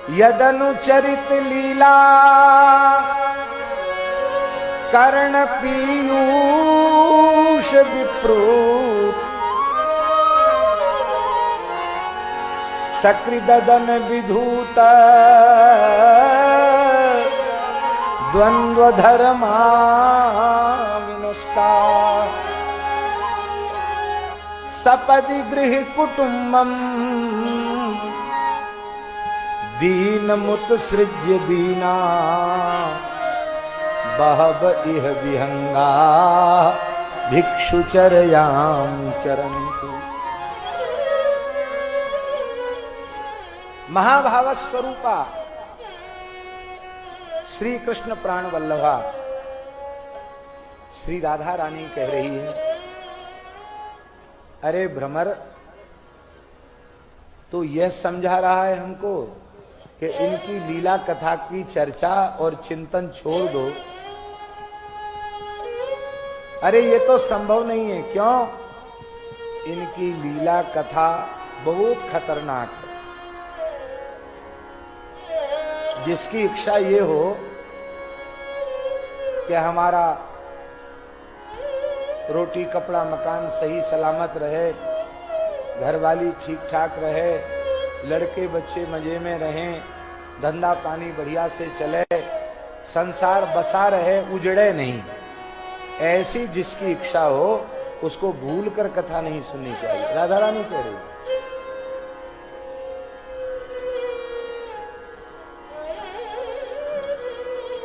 यदनुचरित लीला कर्ण पीयूष विप्रूत सकृदन विधूत द्वंद्व धर्मा विनष्टा सपदि गृह कुटुंबम दीनमुत्सृज्य दीना बहव इह विहंगा भिक्षुचर्यां चरन्ति। महाभाव स्वरूपा श्री कृष्ण प्राण वल्लभा श्री राधा रानी कह रही है, अरे भ्रमर, तो यह समझा रहा है हमको कि इनकी लीला कथा की चर्चा और चिंतन छोड़ दो। अरे ये तो संभव नहीं है। क्यों? इनकी लीला कथा बहुत खतरनाक है। जिसकी इच्छा ये हो कि हमारा रोटी कपड़ा मकान सही सलामत रहे, घरवाली ठीक ठाक रहे, लड़के बच्चे मजे में रहें, धंधा पानी बढ़िया से चले, संसार बसा रहे, उजड़े नहीं, ऐसी जिसकी इच्छा हो उसको भूल कर कथा नहीं सुननी चाहिए। राधा रानी कह रही है।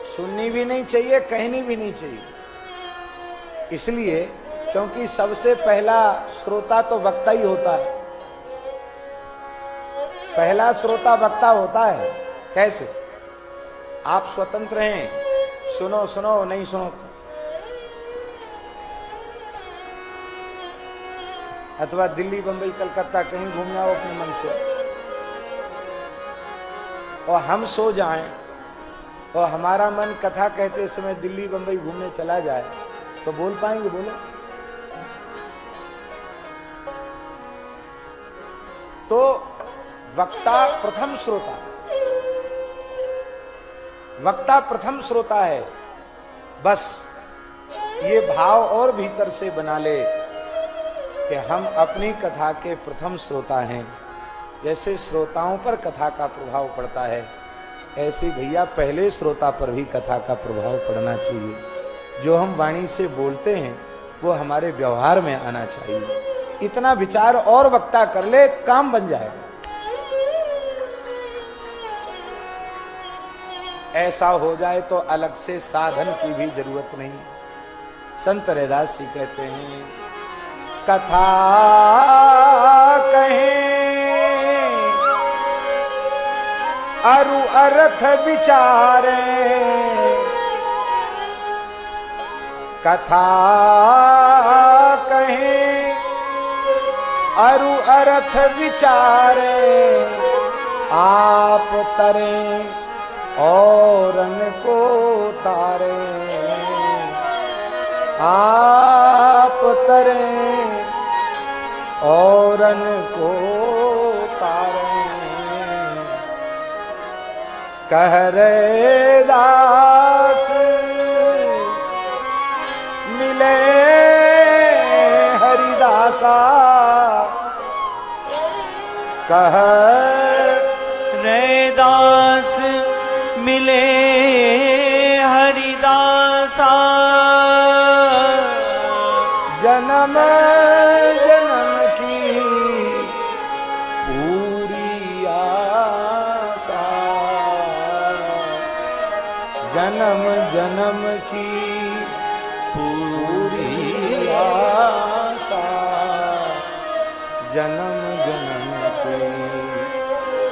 सुननी भी नहीं चाहिए, कहनी भी नहीं चाहिए। इसलिए क्योंकि सबसे पहला श्रोता तो वक्ता ही होता है। पहला श्रोता वक्ता होता है। कैसे? आप स्वतंत्र हैं, सुनो सुनो, नहीं सुनो तो। अथवा दिल्ली बंबई कलकत्ता कहीं घूम जाओ अपने मन से और हम सो जाएं और हमारा मन कथा कहते समय दिल्ली बंबई घूमने चला जाए तो बोल पाएंगे? बोलो। तो वक्ता प्रथम श्रोता, वक्ता प्रथम श्रोता है। बस ये भाव और भीतर से बना ले कि हम अपनी कथा के प्रथम श्रोता हैं। जैसे श्रोताओं पर कथा का प्रभाव पड़ता है, ऐसे भैया पहले श्रोता पर भी कथा का प्रभाव पड़ना चाहिए। जो हम वाणी से बोलते हैं वो हमारे व्यवहार में आना चाहिए। इतना विचार और वक्ता कर ले, काम बन जाएगा। ऐसा हो जाए तो अलग से साधन की भी जरूरत नहीं। संत रैदास जी कहते हैं, कथा कहें अरु अर्थ विचारे, कथा कहें अरु अर्थ विचारे, आप तरें औरन को तारे, आप तरें औरन को तारे। कह रैदास मिले हरिदासा, कह रैदास मिले हरिदासा, जन्म जन्म की पूरी आशा, जन्म जन्म की पूरी आशा, जन्म जन्म की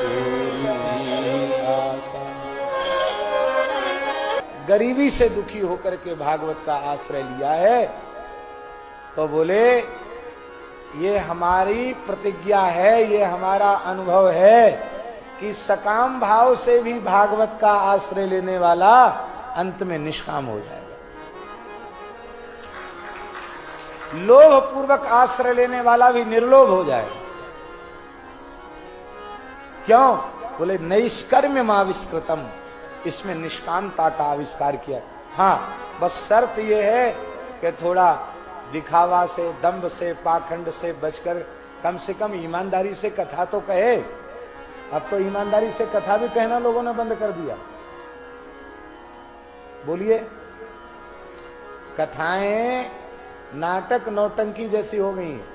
पूरी आशा। गरीबी से दुखी होकर के भागवत का आश्रय लिया है तो बोले ये हमारी प्रतिज्ञा है, ये हमारा अनुभव है कि सकाम भाव से भी भागवत का आश्रय लेने वाला अंत में निष्काम हो जाएगा। लोभ पूर्वक आश्रय लेने वाला भी निर्लोभ हो जाएगा। क्यों? बोले नैष्कर्म्यमाविष्कृतम, इसमें निष्कामता का आविष्कार किया। हाँ, बस शर्त यह है कि थोड़ा दिखावा से, दंभ से, पाखंड से बचकर कम से कम ईमानदारी से कथा तो कहे। अब तो ईमानदारी से कथा भी कहना लोगों ने बंद कर दिया। बोलिए, कथाएं नाटक नौटंकी जैसी हो गई हैं।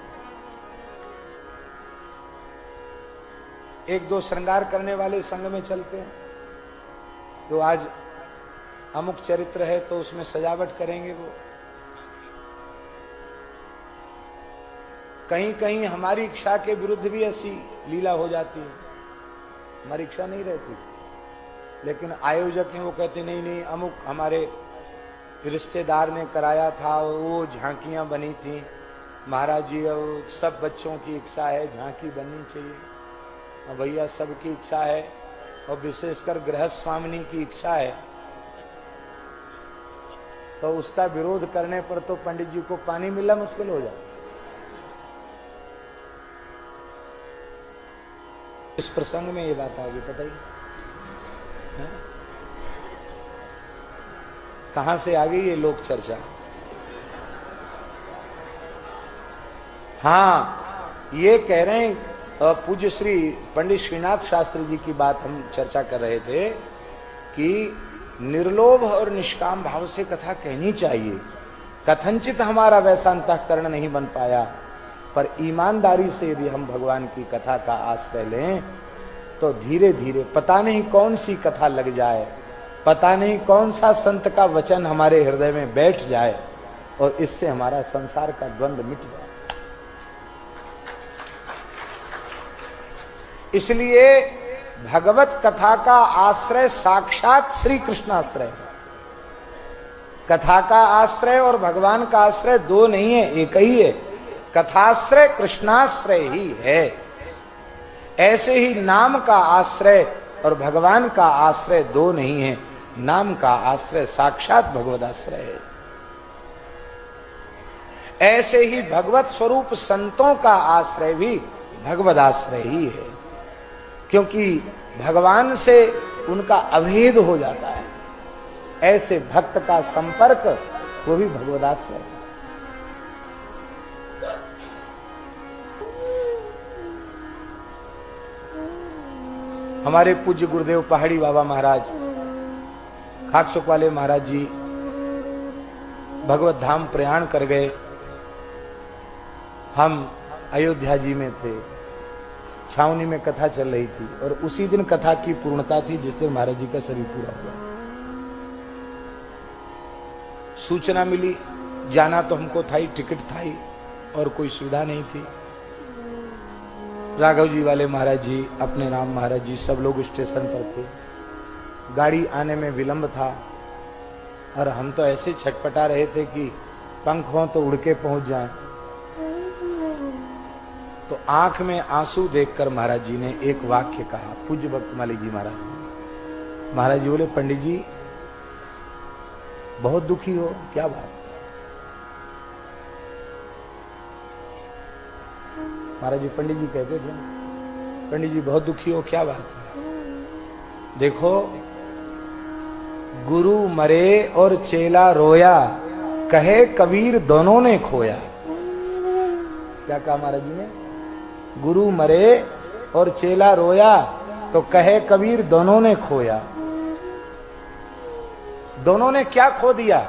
एक दो श्रृंगार करने वाले संग में चलते हैं, तो आज अमुक चरित्र है तो उसमें सजावट करेंगे। वो कहीं कहीं हमारी इच्छा के विरुद्ध भी ऐसी लीला हो जाती है। हमारी इच्छा नहीं रहती, लेकिन आयोजक हैं, वो कहते नहीं नहीं अमुक हमारे रिश्तेदार ने कराया था, वो झांकियां बनी थी महाराज जी, और सब बच्चों की इच्छा है झांकी बननी चाहिए। अब भैया सबकी इच्छा है, और विशेषकर गृहस्थ स्वामिनी की इच्छा है, तो उसका विरोध करने पर तो पंडित जी को पानी मिलना मुश्किल हो जाए। इस प्रसंग में ये बात आ गई, पता ही कहां से आ गई ये लोक चर्चा। हाँ, ये कह रहे हैं पूज्य श्री पंडित श्रीनाथ शास्त्री जी की बात हम चर्चा कर रहे थे कि निर्लोभ और निष्काम भाव से कथा कहनी चाहिए। कथनचित हमारा वैसा अंतःकरण नहीं बन पाया, पर ईमानदारी से यदि हम भगवान की कथा का आश्रय लें तो धीरे धीरे पता नहीं कौन सी कथा लग जाए, पता नहीं कौन सा संत का वचन हमारे हृदय में बैठ जाए, और इससे हमारा संसार का द्वंद्व मिट जाए। इसलिए भगवत कथा का आश्रय साक्षात श्री कृष्णाश्रय है। कथा का आश्रय और भगवान का आश्रय दो नहीं है, एक ही है। कथाश्रय कृष्णाश्रय ही है। ऐसे ही नाम का आश्रय और भगवान का आश्रय दो नहीं है। नाम का आश्रय साक्षात भगवत आश्रय है। ऐसे ही भगवत स्वरूप संतों का आश्रय भी भगवत आश्रय ही है, क्योंकि भगवान से उनका अभेद हो जाता है। ऐसे भक्त का संपर्क वो भी भगवत आश्रय है। हमारे पूज्य गुरुदेव पहाड़ी बाबा महाराज, खाकसुक वाले महाराज जी भगवत धाम प्रयाण कर गए। हम अयोध्या जी में थे, छावनी में कथा चल रही थी, और उसी दिन कथा की पूर्णता थी जिस दिन महाराज जी का शरीर पूरा हुआ। सूचना मिली, जाना तो हमको था ही, टिकट था ही, और कोई सुविधा नहीं थी। राघव जी वाले महाराज जी, अपने राम महाराज जी, सब लोग स्टेशन पर थे। गाड़ी आने में विलंब था, और हम तो ऐसे छटपटा रहे थे कि पंख हो तो उड़ के पहुंच जाएं। तो आंख में आंसू देखकर महाराज जी ने एक वाक्य कहा, पूज्य भक्तमाली जी महाराज। महाराज जी बोले, पंडित जी बहुत दुखी हो, क्या बात? महाराज जी पंडित जी कहते थे, पंडित जी बहुत दुखी हो, क्या बात है? देखो, गुरु मरे और चेला रोया, कहे कबीर दोनों ने खोया। क्या कहा महाराज जी ने? गुरु मरे और चेला रोया, तो कहे कबीर दोनों ने खोया। दोनों ने क्या खो दिया?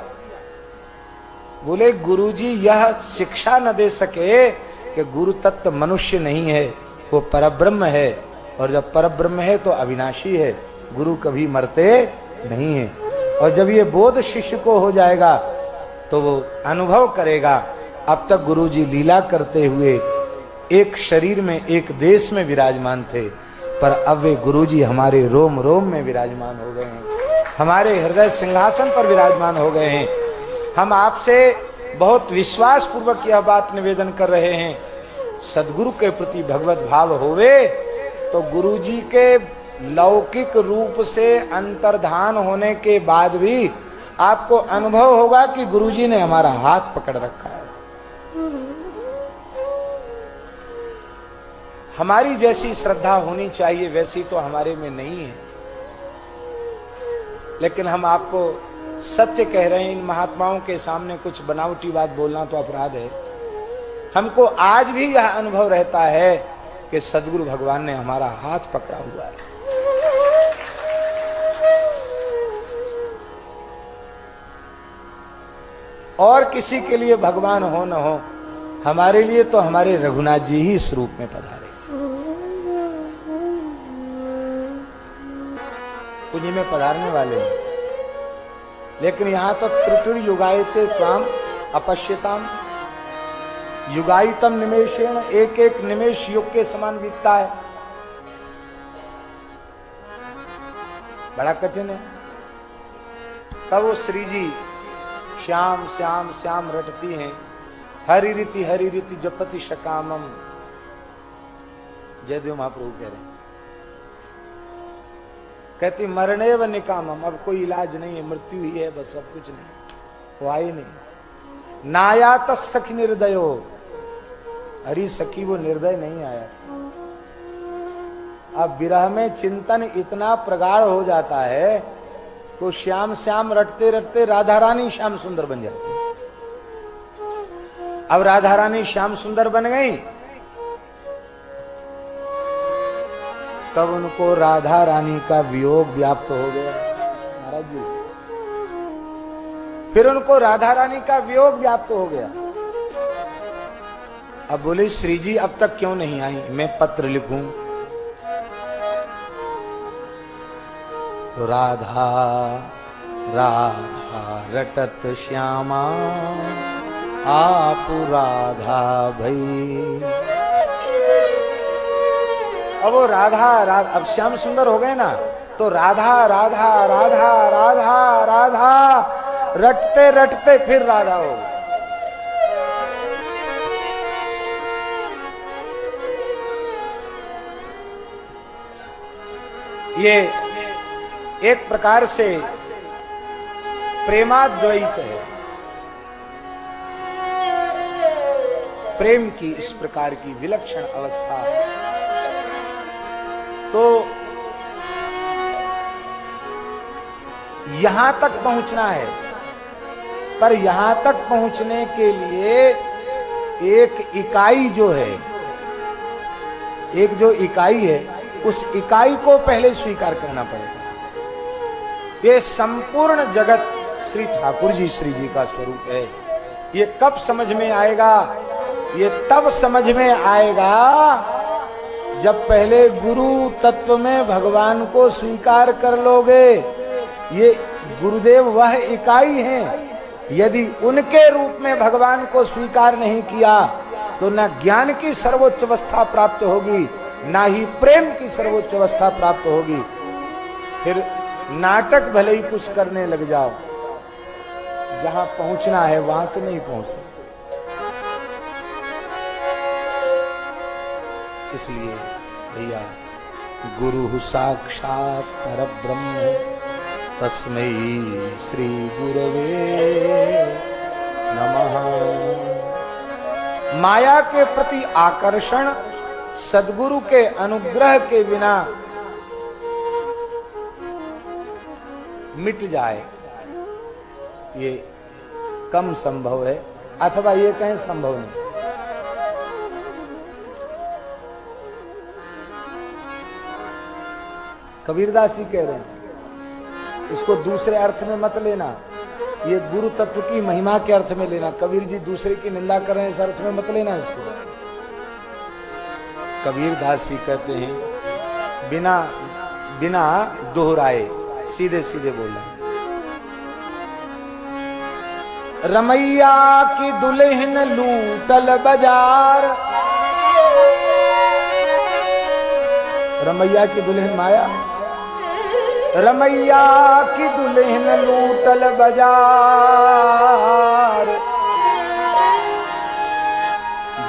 बोले, गुरुजी यह शिक्षा न दे सके कि गुरु तत्व मनुष्य नहीं है, वो परब्रह्म है, और जब परब्रह्म है तो अविनाशी है, गुरु कभी मरते नहीं है। और जब ये बोध शिष्य को हो जाएगा तो वो अनुभव करेगा, अब तक गुरुजी लीला करते हुए एक शरीर में, एक देश में विराजमान थे, पर अब वे गुरुजी हमारे रोम रोम में विराजमान हो गए हैं, हमारे हृदय सिंहासन पर विराजमान हो गए हैं। हम आपसे बहुत विश्वास पूर्वक यह बात निवेदन कर रहे हैं, सदगुरु के प्रति भगवत भाव होवे तो गुरुजी के लौकिक रूप से अंतर्धान होने के बाद भी आपको अनुभव होगा कि गुरुजी ने हमारा हाथ पकड़ रखा है। हमारी जैसी श्रद्धा होनी चाहिए वैसी तो हमारे में नहीं है, लेकिन हम आपको सत्य कह रहे हैं। इन महात्माओं के सामने कुछ बनावटी बात बोलना तो अपराध है। हमको आज भी यह अनुभव रहता है कि सद्गुरु भगवान ने हमारा हाथ पकड़ा हुआ है। और किसी के लिए भगवान हो न हो, हमारे लिए तो हमारे रघुनाथ जी ही इस रूप में पधारे। कुंज में पधारने वाले हैं, लेकिन यहां तो त्रुटुर युगायते त्वाम अपश्यताम, युगायतम निमेषेण, एक एक निमेष युग के समान बीतता है। बड़ा कठिन है। तब वो श्री जी श्याम श्याम श्याम रटती हैं, हरि रीति जपति शकामम। जयदेव महाप्रभु कह रहे हैं, कहती मरणे व निकामम, अब कोई इलाज नहीं है, मृत्यु ही है बस, अब कुछ नहीं, वो आई नहीं। नायात सखी निर्दयो, हरी सखी वो निर्दय नहीं आया। अब विरह में चिंतन इतना प्रगाढ़ हो जाता है तो श्याम श्याम रटते रटते राधा रानी श्याम सुंदर बन जाती है। अब राधा रानी श्याम सुंदर बन गई, तब उनको राधा रानी का वियोग व्याप्त हो गया महाराज जी। फिर उनको राधा रानी का वियोग व्याप्त हो गया। अब बोले श्री जी अब तक क्यों नहीं आई, मैं पत्र लिखूं। तो राधा राधा रटत श्यामा आप राधा भई। अब वो राधा अब श्याम सुंदर हो गए ना, तो राधा राधा राधा राधा राधा रटते रटते फिर राधा हो गए। ये एक प्रकार से प्रेमाद्वैत है। प्रेम की इस प्रकार की विलक्षण अवस्था है। तो यहां तक पहुंचना है, पर यहां तक पहुंचने के लिए एक इकाई जो है, एक जो इकाई है, उस इकाई को पहले स्वीकार करना पड़ेगा। ये संपूर्ण जगत श्री ठाकुर जी श्री जी का स्वरूप है। ये कब समझ में आएगा? ये तब समझ में आएगा जब पहले गुरु तत्व में भगवान को स्वीकार कर लोगे। ये गुरुदेव वह इकाई हैं। यदि उनके रूप में भगवान को स्वीकार नहीं किया तो न ज्ञान की सर्वोच्च अवस्था प्राप्त होगी, ना ही प्रेम की सर्वोच्च अवस्था प्राप्त होगी। फिर नाटक भले ही कुछ करने लग जाओ, जहां पहुंचना है वहां तो नहीं पहुंच सकते। इसलिए भैया गुरु साक्षात परब्रह्म तस्मै श्री गुरवे नमः। माया के प्रति आकर्षण सद्गुरु के अनुग्रह के बिना मिट जाए, ये कम संभव है, अथवा ये कहें संभव नहीं। कबीरदास जी कह रहे हैं, इसको दूसरे अर्थ में मत लेना, ये गुरु तत्व की महिमा के अर्थ में लेना। कबीर जी दूसरे की निंदा कर रहे हैं, इस अर्थ में मत लेना इसको। कबीरदास जी कहते हैं बिना बिना दोहराए सीधे सीधे बोला, रमैया की दुल्हन लूटल बाजार। रमैया की दुल्हन माया, रमैया की दुल्हन लूटल बाजार।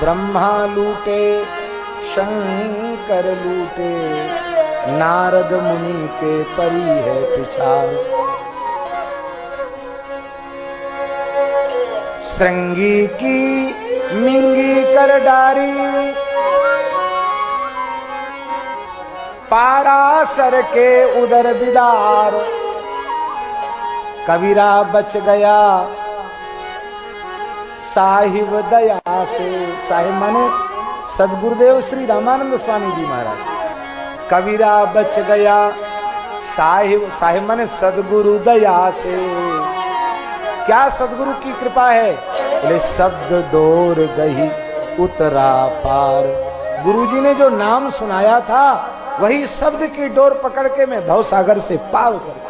ब्रह्मा लूटे शंकर लूटे, नारद मुनि के परी है पिछाड़। श्रृंगी की मिंगी कर डारी, पारासर के उदर बिदार, कबीरा बच गया साहिब दया से। साहिब माने सदगुरुदेव श्री रामानंद स्वामी जी महाराज। कबीरा बच गया साहिब, साहिब माने सदगुरु दया से। क्या सदगुरु की कृपा है? बोले शब्द डोर गई उतरा पार। गुरुजी ने जो नाम सुनाया था वही शब्द की डोर पकड़ के मैं भवसागर से पार उतर गया।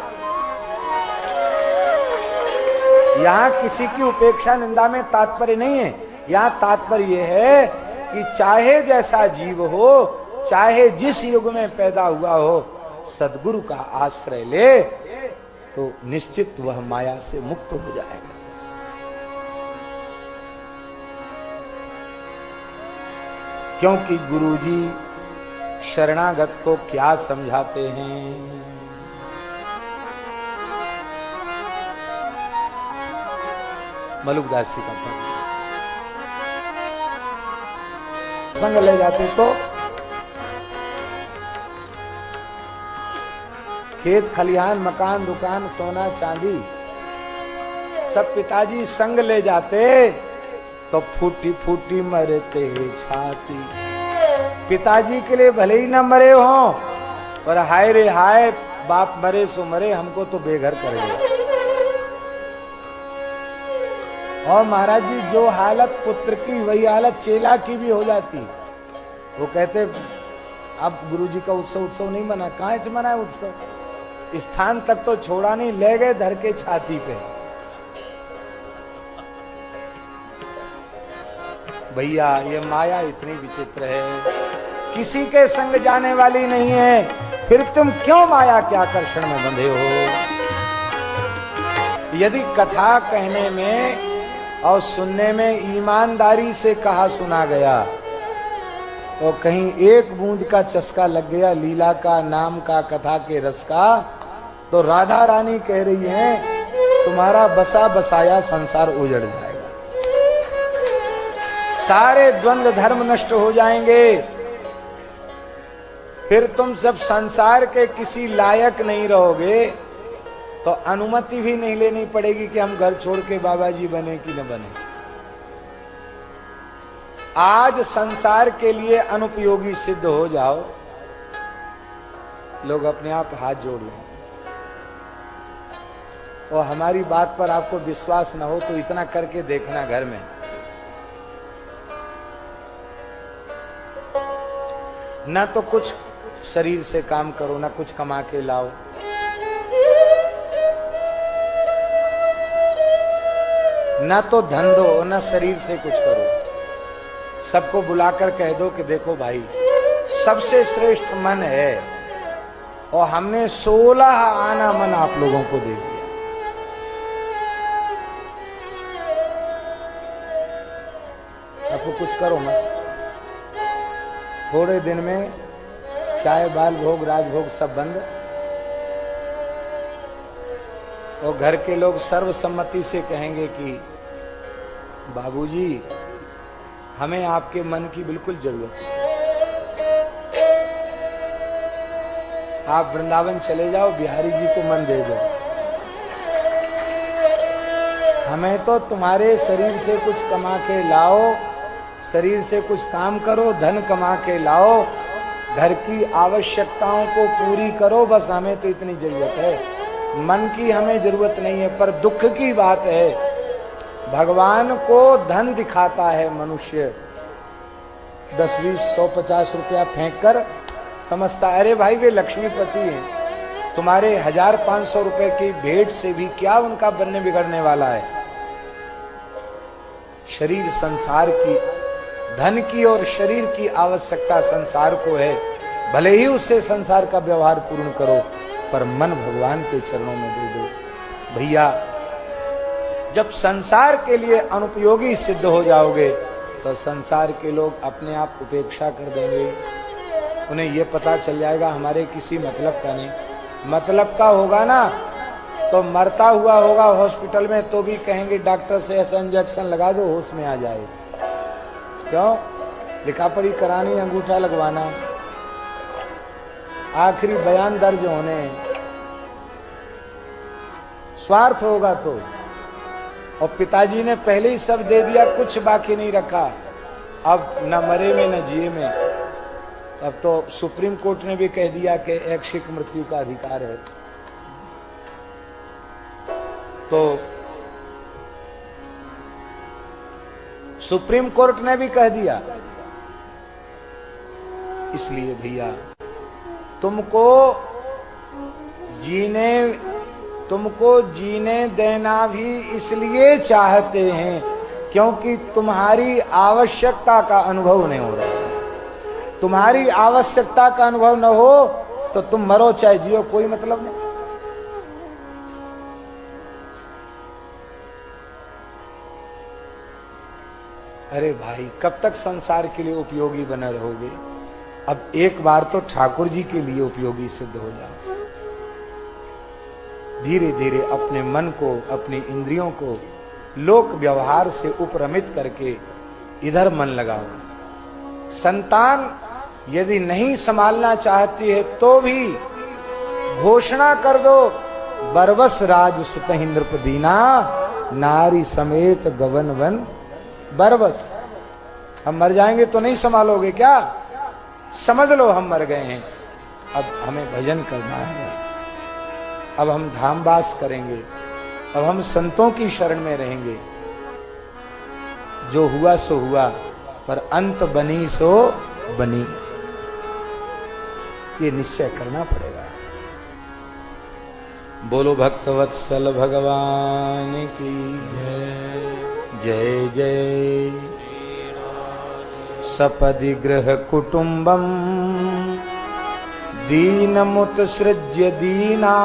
यहाँ किसी की उपेक्षा निंदा में तात्पर्य नहीं है। यहाँ तात्पर्य यह है कि चाहे जैसा जीव हो, चाहे जिस युग में पैदा हुआ हो, सदगुरु का आश्रय ले तो निश्चित वह माया से मुक्त हो जाएगा। क्योंकि गुरुजी शरणागत को क्या समझाते हैं? मलुकदास जी का संग ले जाते तो खेत खलिहान मकान दुकान सोना चांदी सब पिताजी संग ले जाते तो फूटी फूटी मरते छाती। पिताजी के लिए भले ही न मरे हो, पर हाय रे हाय बाप मरे सो मरे, हमको तो बेघर कर गया। और महाराज जी जो हालत पुत्र की वही हालत चेला की भी हो जाती। वो कहते अब गुरुजी का उत्सव नहीं मना, कहाँ से मना है उत्सव? स्थान तक तो छोड़ा नहीं, ले गए धर के छाती पे। भैया ये माया इतनी विचित्र है, किसी के संग जाने वाली नहीं है, फिर तुम क्यों माया के आकर्षण में बंधे हो? यदि कथा कहने में और सुनने में ईमानदारी से कहा सुना गया और कहीं एक बूंद का चस्का लग गया लीला का, नाम का, कथा के रस का, तो राधा रानी कह रही हैं तुम्हारा बसा बसाया संसार उजड़ जाएगा, सारे द्वंद्व धर्म नष्ट हो जाएंगे, फिर तुम जब संसार के किसी लायक नहीं रहोगे तो अनुमति भी नहीं लेनी पड़ेगी कि हम घर छोड़ के बाबा जी बने कि न बने। आज संसार के लिए अनुपयोगी सिद्ध हो जाओ, लोग अपने आप हाथ जोड़ लें। और हमारी बात पर आपको विश्वास न हो तो इतना करके देखना, घर में ना तो कुछ शरीर से काम करो, ना कुछ कमा के लाओ, ना तो धन दो, ना शरीर से कुछ करो। सबको बुलाकर कह दो कि देखो भाई सबसे श्रेष्ठ मन है और हमने 16 आना मन आप लोगों को दे दिया। आपको कुछ करो मत, थोड़े दिन में चाय बाल भोग राजभोग सब बंद, और घर के लोग सर्वसम्मति से कहेंगे कि बाबूजी हमें आपके मन की बिल्कुल जरूरत है, आप वृंदावन चले जाओ, बिहारी जी को मन दे दो, हमें तो तुम्हारे शरीर से कुछ कमा के लाओ, शरीर से कुछ काम करो, धन कमा के लाओ, घर की आवश्यकताओं को पूरी करो, बस हमें तो इतनी जरूरत है, मन की हमें जरूरत नहीं है। पर दुख की बात है, भगवान को धन दिखाता है मनुष्य, 10, 20, 100, 50 रुपया फेंक कर समझता अरे भाई वे लक्ष्मीपति हैं, तुम्हारे 1500 रुपए की भेंट से भी क्या उनका बनने बिगड़ने वाला है। शरीर संसार की, धन की और शरीर की आवश्यकता संसार को है, भले ही उससे संसार का व्यवहार पूर्ण करो, पर मन भगवान के चरणों में दे दो। भैया जब संसार के लिए अनुपयोगी सिद्ध हो जाओगे तो संसार के लोग अपने आप उपेक्षा कर देंगे, उन्हें यह पता चल जाएगा हमारे किसी मतलब का नहीं, मतलब का होगा ना तो मरता हुआ होगा हॉस्पिटल में तो भी कहेंगे डॉक्टर से ऐसा इंजेक्शन लगा दो होश में आ जाए। क्यों? लिखा पढ़ी करानी, अंगूठा लगवाना। आखिरी बयान दर्ज होने हैं। स्वार्थ होगा तो, और पिताजी ने पहले ही सब दे दिया, कुछ बाकी नहीं रखा। अब न मरे में न जिए में। अब तो सुप्रीम कोर्ट ने भी कह दिया कि ऐच्छिक मृत्यु का अधिकार है। तो सुप्रीम कोर्ट ने भी कह दिया। इसलिए भैया तुमको जीने देना भी इसलिए चाहते हैं क्योंकि तुम्हारी आवश्यकता का अनुभव नहीं हो रहा। तुम्हारी आवश्यकता का अनुभव न हो तो तुम मरो चाहे जियो, कोई मतलब नहीं। अरे भाई, कब तक संसार के लिए उपयोगी बने रहोगे? अब एक बार तो ठाकुर जी के लिए उपयोगी सिद्ध हो जाओ। धीरे धीरे अपने मन को, अपनी इंद्रियों को लोक व्यवहार से उपरमित करके इधर मन लगाओ। संतान यदि नहीं संभालना चाहती है तो भी घोषणा कर दो, बरबस राज सुत नृपदीना, नारी समेत गवन वन बरबस। हम मर जाएंगे तो नहीं संभालोगे क्या? समझ लो हम मर गए हैं। अब हमें भजन करना है, अब हम धामवास करेंगे, अब हम संतों की शरण में रहेंगे। जो हुआ सो हुआ, पर अंत बनी सो बनी, ये निश्चय करना पड़ेगा। बोलो भक्तवत्सल भगवान की जय जय। सपदि गृह कुटुंबम दीनमुत्सृज्य दीना।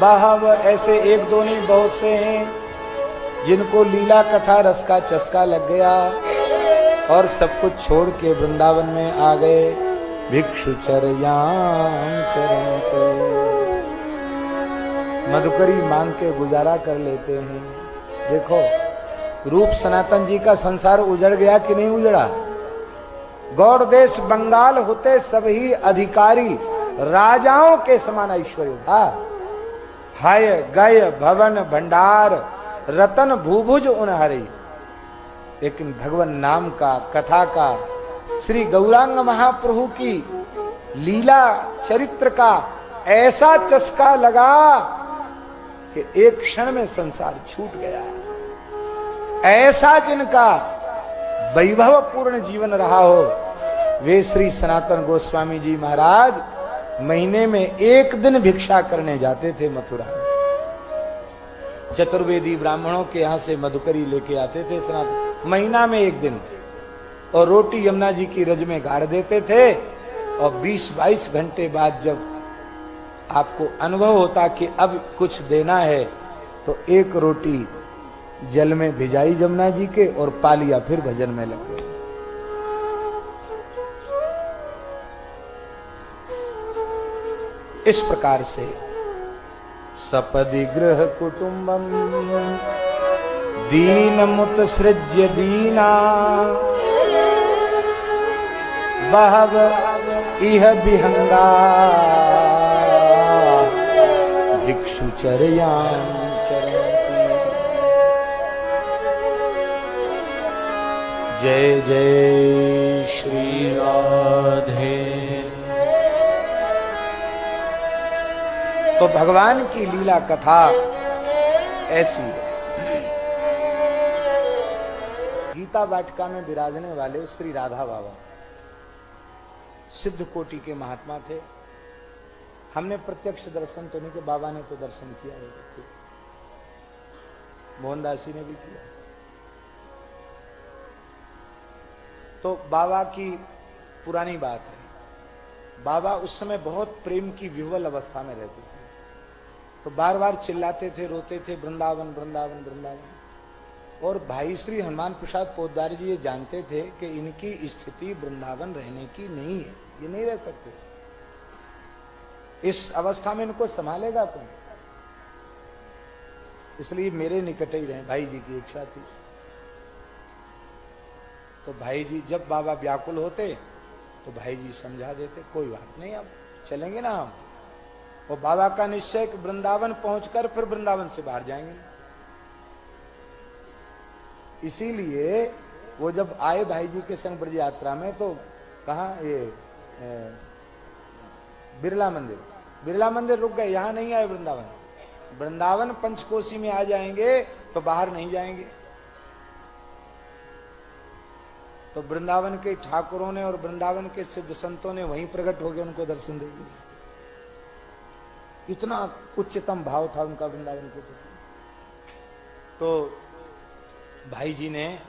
बहव, ऐसे एक दो नहीं बहुत से हैं जिनको लीला कथा रस का चस्का लग गया और सब कुछ छोड़ के वृंदावन में आ गए। भिक्षुचर्याम चरन्ते, मधुकरी मांग के गुजारा कर लेते हैं। देखो, रूप सनातन जी का संसार उजड़ गया कि नहीं उजड़ा? गौड़ देश बंगाल होते सभी अधिकारी राजाओं के समान ऐश्वर्य था। हाय गय भवन भंडार रतन भूभुज उनहरी। लेकिन भगवान नाम का, कथा का, श्री गौरांग महाप्रभु की लीला चरित्र का ऐसा चस्का लगा कि एक क्षण में संसार छूट गया। ऐसा जिनका वैभव पूर्ण जीवन रहा हो, वे श्री सनातन गोस्वामी जी महाराज महीने में एक दिन भिक्षा करने जाते थे मथुरा में। चतुर्वेदी ब्राह्मणों के यहां से मधुकरी लेके आते थे सनातन, महीना में एक दिन, और रोटी यमुना जी की रज में गाड़ देते थे। और 20-22 घंटे बाद जब आपको अनुभव होता कि अब कुछ देना है, तो एक रोटी जल में भिजाई यमुना जी के और पा लिया, फिर भजन में लग गए। इस प्रकार से सपदि गृह कुटुंबम दीनमुत्सृज्य दीना। बहव इह विहंगा भिक्षुचर्यां चरन्ति। जय जय श्री राधे। तो भगवान की लीला कथा ऐसी है। गीता वाटिका में विराजने वाले श्री राधा बाबा सिद्ध कोटि के महात्मा थे। हमने प्रत्यक्ष दर्शन तो नहीं किया, बाबा ने तो दर्शन किया है, मोहनदास जी ने भी किया। तो बाबा की पुरानी बात है, बाबा उस समय बहुत प्रेम की विह्वल अवस्था में रहते थे। तो बार बार चिल्लाते थे, रोते थे, वृंदावन वृंदावन वृंदावन। और भाई श्री हनुमान प्रसाद पोद्दार जी ये जानते थे कि इनकी स्थिति वृंदावन रहने की नहीं है, ये नहीं रह सकते। इस अवस्था में इनको संभालेगा कौन? इसलिए मेरे निकट ही रहे, भाई जी की इच्छा थी। तो भाई जी जब बाबा व्याकुल होते तो भाई जी समझा देते, कोई बात नहीं, अब चलेंगे ना हम। और बाबा का निश्चय कि वृंदावन पहुंचकर फिर वृंदावन से बाहर जाएंगे। इसीलिए वो जब आए भाई जी के संग ब्रज यात्रा में, तो कहा ये बिरला मंदिर रुक गए, यहां नहीं आए वृंदावन। वृंदावन पंचकोशी में आ जाएंगे तो बाहर नहीं जाएंगे। तो वृंदावन के ठाकुरों ने और वृंदावन के सिद्ध संतों ने वहीं प्रकट हो गए, उनको दर्शन दे दिए। इतना उच्चतम भाव था उनका वृंदावन के प्रति। तो भाई जी ने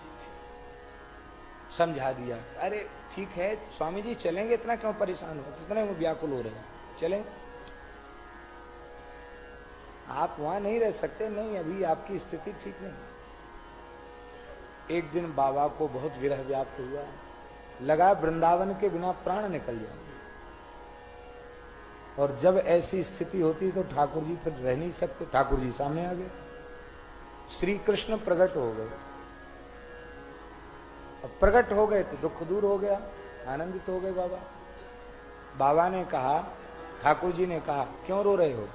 समझा दिया, अरे ठीक है स्वामी जी चलेंगे, इतना क्यों परेशान हो, इतना व्याकुल हो रहे हैं, चलेंगे। आप वहां नहीं रह सकते, नहीं अभी आपकी स्थिति ठीक नहीं। एक दिन बाबा को बहुत विरह व्याप्त हुआ, लगा वृंदावन के बिना प्राण निकल जाएंगे। और जब ऐसी स्थिति होती तो ठाकुर जी फिर रह नहीं सकते। ठाकुर जी सामने आ गए, श्री कृष्ण प्रकट हो गए। अब प्रकट हो गए तो दुख दूर हो गया, आनंदित हो गए बाबा। बाबा ने कहा, ठाकुर जी ने कहा, क्यों रो रहे हो?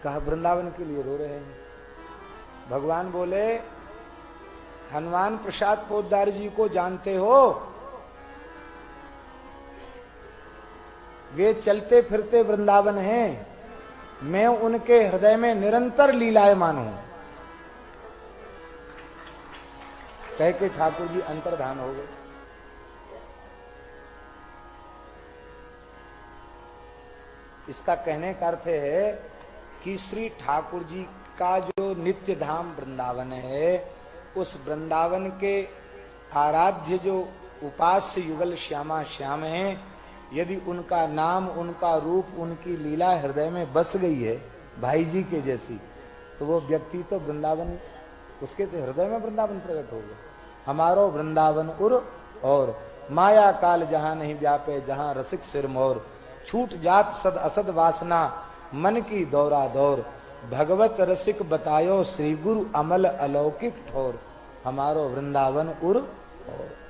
कहा वृंदावन के लिए रो रहे हैं। भगवान बोले, हनुमान प्रसाद पोद्दार जी को जानते हो? वे चलते फिरते वृंदावन हैं, मैं उनके हृदय में निरंतर लीलायमान हूं। कह के ठाकुर जी अंतर्धान हो गए। इसका कहने का अर्थ है कि श्री ठाकुर जी का जो नित्य धाम वृंदावन है, उस वृंदावन के आराध्य जो उपास्य युगल श्यामा श्याम हैं, यदि उनका नाम, उनका रूप, उनकी लीला हृदय में बस गई है भाई जी के जैसी, तो वो व्यक्ति तो वृंदावन, उसके तो हृदय में वृंदावन प्रकट हो गया। हमारो वृंदावन उर और माया काल जहां नहीं व्यापे, जहां रसिक सिरमौर, छूट जात सद असद वासना, मन की दौरा दौर, भगवत रसिक बतायो श्री गुरु अमल अलौकिक ठोर, हमारो वृंदावन उर और।